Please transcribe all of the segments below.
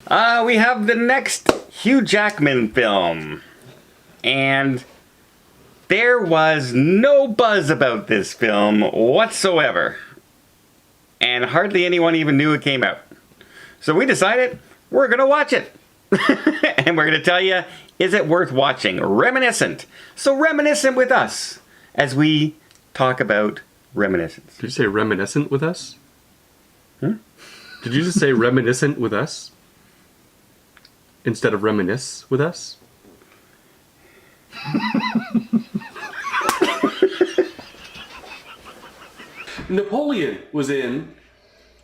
We have the next Hugh Jackman film. And there was no buzz about this film whatsoever. And hardly anyone even knew it came out. So we decided we're going to watch it. And we're going to tell you, is it worth watching? Reminiscent. So reminiscent with us as we talk about Reminiscence. Did you say reminiscent with us? Hmm? Did you just say reminiscent with us? Instead of reminisce with us? Napoleon was in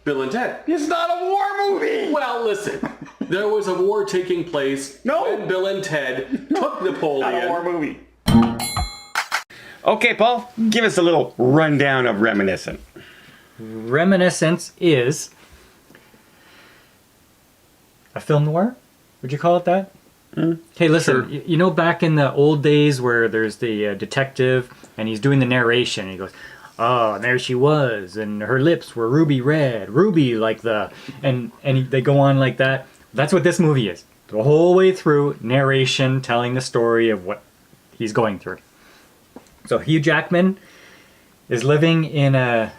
Bill and Ted. It's not a war movie! Well, listen. There was a war taking place when Bill and Ted took Napoleon. Not a war movie. Okay, Paul, give us a little rundown of Reminiscent. Reminiscence is a film noir? Would you call it that? Okay, listen, Sure. you know back in the old days where there's the detective and he's doing the narration and he goes, oh, and there she was and her lips were ruby red, ruby like the, and they go on like that. That's what this movie is. The whole way through, narration telling the story of what he's going through. So Hugh Jackman is living in a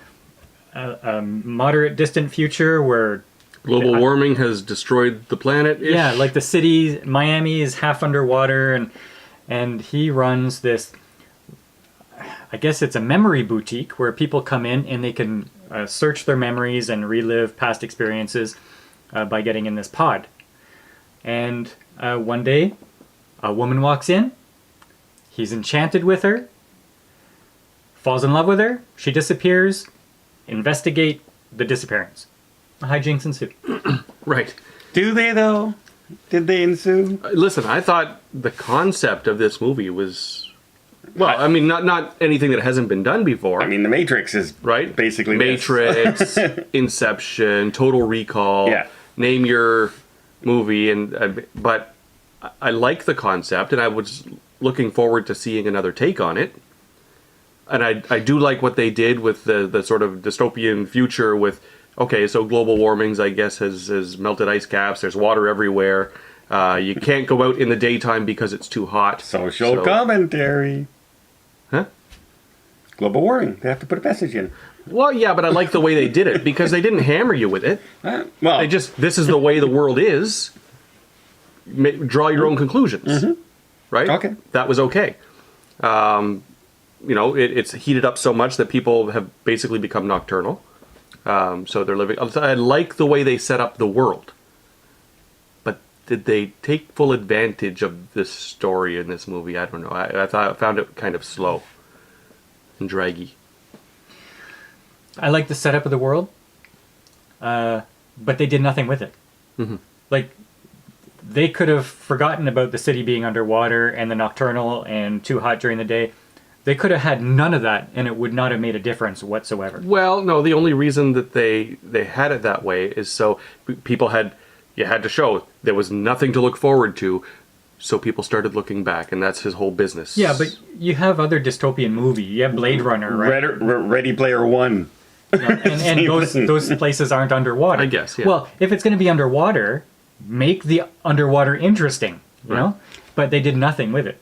moderate distant future where Global warming has destroyed the planet. yeah, like the city, Miami is half underwater, and he runs this, I guess it's a memory boutique where people come in and they can search their memories and relive past experiences by getting in this pod. And one day, a woman walks in, he's enchanted with her, falls in love with her, she disappears, investigate the disappearance. Hijinks ensue. Right. Do they, though? Did they ensue? Listen, I thought the concept of this movie was... Well, I mean, not anything that hasn't been done before. I mean, The Matrix is right? basically Matrix, Inception, Total Recall. Yeah. Name your movie, but I like the concept, and I was looking forward to seeing another take on it. And I do like what they did with the sort of dystopian future with, okay, so global warmings, I guess, has melted ice caps. There's water everywhere. You can't go out in the daytime because it's too hot. Social commentary. Huh? Global warming. They have to put a message in. Well, yeah, but I like the way they did it because they didn't hammer you with it. Well, They just, this is the way the world is. Draw your own conclusions. Right? Okay. That was okay. You know, it's heated up so much that people have basically become nocturnal. So they're living... I like the way they set up the world. But did they take full advantage of this story in this movie? I don't know. I found it kind of slow and draggy. I like the setup of the world, but they did nothing with it. Like, they could have forgotten about the city being underwater and the nocturnal and too hot during the day. They could have had none of that, and it would not have made a difference whatsoever. Well, no, the only reason that they had it that way is so people you had to show there was nothing to look forward to, so people started looking back, and that's his whole business. Yeah, but you have other dystopian movies. You have Blade Runner, right? Ready Player One. And those places aren't underwater. I guess, yeah. Well, if it's going to be underwater, make the underwater interesting, you know? But they did nothing with it.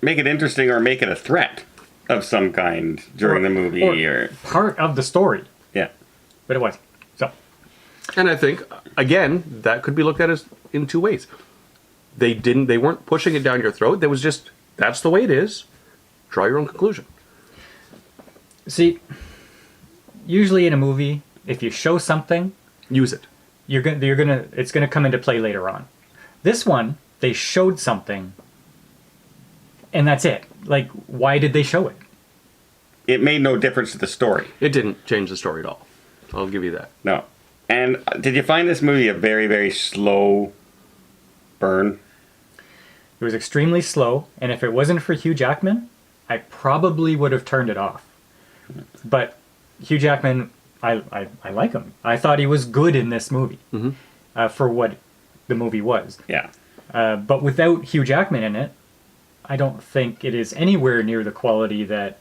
Make it interesting or make it a threat of some kind during the movie. Or part of the story. Yeah. But it was. So. And I think, again, that could be looked at as in two ways. They weren't pushing it down your throat. There was just, that's the way it is. Draw your own conclusion. See, usually in a movie, if you show something, use it. It's gonna come into play later on. This one, they showed something, and that's it. Like, why did they show it? It made no difference to the story. It didn't change the story at all. I'll give you that. No. And did you find this movie a very, very slow burn? It was extremely slow, and if it wasn't for Hugh Jackman, I probably would have turned it off. But Hugh Jackman, I like him. I thought he was good in this movie for what the movie was. Yeah. But without Hugh Jackman in it, I don't think it is anywhere near the quality that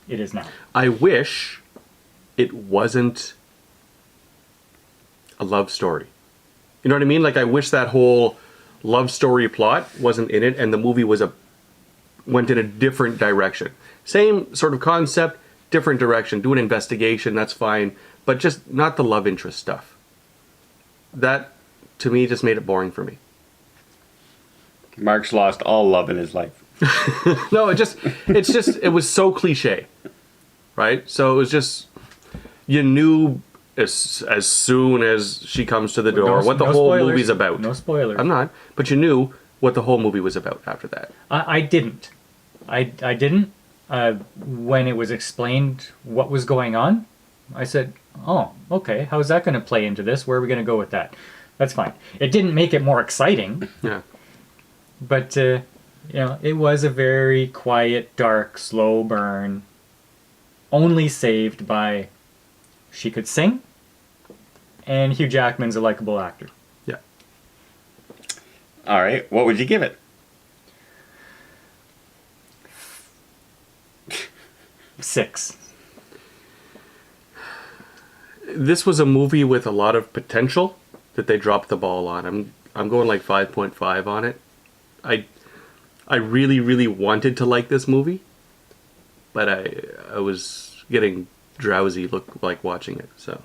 it is now. I wish it wasn't a love story. You know what I mean? Like, I wish that whole love story plot wasn't in it, and the movie went in a different direction. Same sort of concept, different direction. Do an investigation, that's fine, but just not the love interest stuff. That, to me, just made it boring for me. Mark's lost all love in his life. No, it was so cliche, right? So it was just, you knew as soon as she comes to the door what the whole spoilers. movie's about. No spoilers. I'm not, but you knew what the whole movie was about after that. I didn't. I didn't. When it was explained what was going on, I said, oh, okay, how's that going to play into this? Where are we going to go with that? That's fine. It didn't make it more exciting. Yeah. But, it was a very quiet, dark, slow burn. Only saved by she could sing, and Hugh Jackman's a likable actor. Yeah. All right, what would you give it? 6. This was a movie with a lot of potential that they dropped the ball on. I'm going like 5.5 on it. I really, really wanted to like this movie, but I was getting drowsy like watching it. So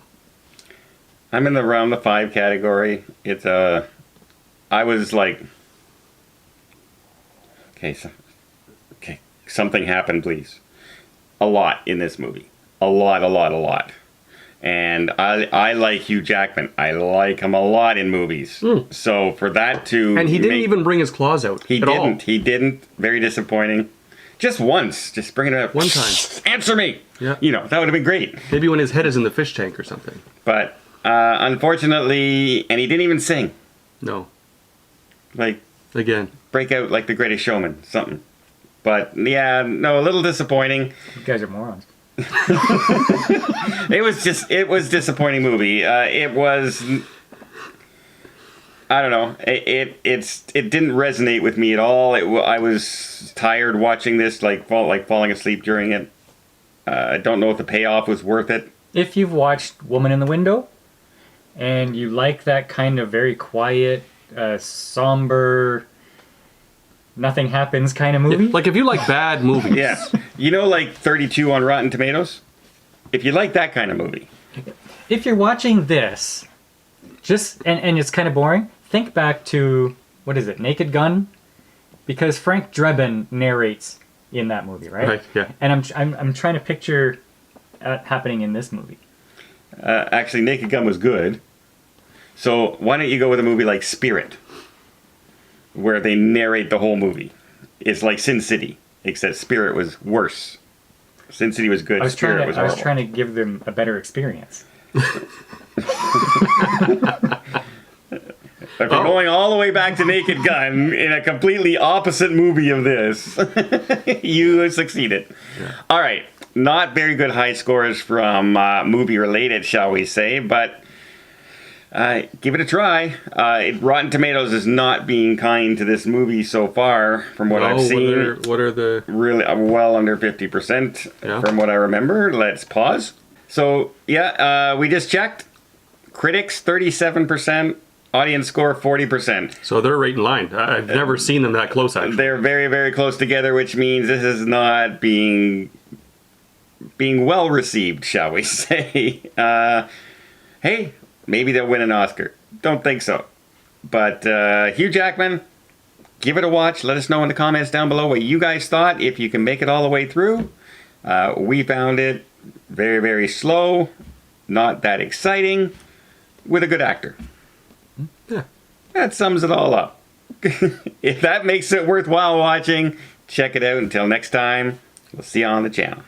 I'm in around the 5 category. It's I was like, okay, something happened, please. A lot in this movie. A lot. And I like Hugh Jackman. I like him a lot in movies. So for that to... And he didn't even bring his claws out He at all. didn't. He didn't. Very disappointing. Just once. Just bring it up. One time. Answer me! Yeah. That would have been great. Maybe when his head is in the fish tank or something. But unfortunately... And he didn't even sing. No. Like, Again. break out like The Greatest Showman. Something. But, yeah, no, a little disappointing. You guys are morons. It was disappointing movie. It was, I don't know. It didn't resonate with me at all. I was tired watching this, like falling asleep during it. I don't know if the payoff was worth it. If you've watched Woman in the Window, and you like that kind of very quiet, somber, nothing happens kind of movie. Like if you like bad movies. Yeah. Like 32 on Rotten Tomatoes? If you like that kind of movie. If you're watching this, and it's kind of boring, think back to, what is it, Naked Gun? Because Frank Drebin narrates in that movie, right? Right, yeah. And I'm trying to picture happening in this movie. Actually, Naked Gun was good. So why don't you go with a movie like Spirit? Where they narrate the whole movie. It's like Sin City, except Spirit was worse. Sin City was good, Spirit was horrible. I was trying to give them a better experience. If you're going all the way back to Naked Gun in a completely opposite movie of this, you succeeded. Yeah. All right, not very good high scores from movie-related, shall we say, but give it a try. Rotten Tomatoes is not being kind to this movie so far, from what I've seen. What are the... Really, well under 50% from what I remember. Let's pause. So, we just checked. Critics, 37%. Audience score, 40%. So they're right in line. I've never seen them that close, actually. They're very, very close together, which means this is not being well received, shall we say. Hey, maybe they'll win an Oscar. Don't think so. But Hugh Jackman, give it a watch. Let us know in the comments down below what you guys thought, if you can make it all the way through. We found it very, very slow, not that exciting, with a good actor. Yeah. That sums it all up. If that makes it worthwhile watching, check it out. Until next time, we'll see you on the channel.